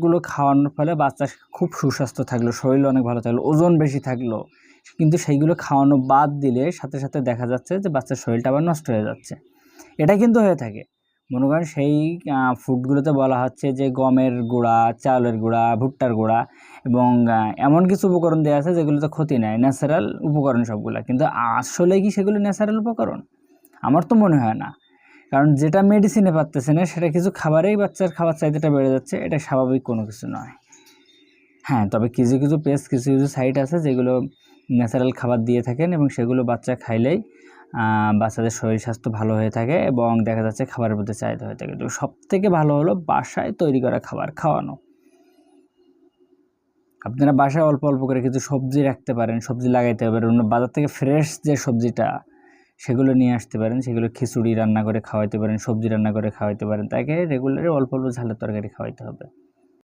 গুলো খাওয়ানোর ফলে বাচ্চা খুব সুস্বাস্থ্য থাকলো, শরীর অনেক ভালো থাকলো, ওজন বেশি থাকলো, কিন্তু সেইগুলো খাওয়ানো বাদ দিলে সাথে সাথে দেখা যাচ্ছে যে বাচ্চার শরীরটা আবার নষ্ট হয়ে যাচ্ছে। এটা কিন্তু হয়ে থাকে। মনে করেন সেই ফুডগুলোতে বলা হচ্ছে যে গমের গুঁড়া, চাউলের গুঁড়া, ভুট্টার গুঁড়া এবং এমন কিছু উপকরণ দেওয়া আছে যেগুলোতে ক্ষতি নাই, ন্যাচারাল উপকরণ সবগুলো। কিন্তু আসলে কি সেগুলো ন্যাচারাল উপকরণ? আমার তো মনে হয় না। কারণ যেটা মেডিসিনে পারতেছে না সেটা কিছু খাবারেই বাচ্চার খাবার চাহিদাটা বেড়ে যাচ্ছে, এটা স্বাভাবিক কোনো কিছু নয়। হ্যাঁ, তবে কিছু কিছু পেজ, কিছু কিছু সাইট আছে যেগুলো ন্যাচারাল খাবার দিয়ে থাকেন এবং সেগুলো বাচ্চা খাইলেই বাচ্চাদের শরীর স্বাস্থ্য ভালো হয়ে থাকে এবং দেখা যাচ্ছে খাবারের প্রতি চাহিদা হয়ে থাকে। তো সবথেকে ভালো হলো বাসায় তৈরি করা খাবার খাওয়ানো। আপনারা বাসায় অল্প অল্প করে কিছু সবজি রাখতে পারেন, সবজি লাগাইতে পারেন, বাজার থেকে ফ্রেশ যে সবজিটা সেগুলো নিয়ে আসতে পারেন, সেগুলো খিচুড়ি রান্না করে খাওয়াইতে পারেন, সবজি রান্না করে খাওয়াইতে পারেন। তাকে রেগুলারলি অল্প অল্প ঝালের তরকারি খাওয়াইতে হবে।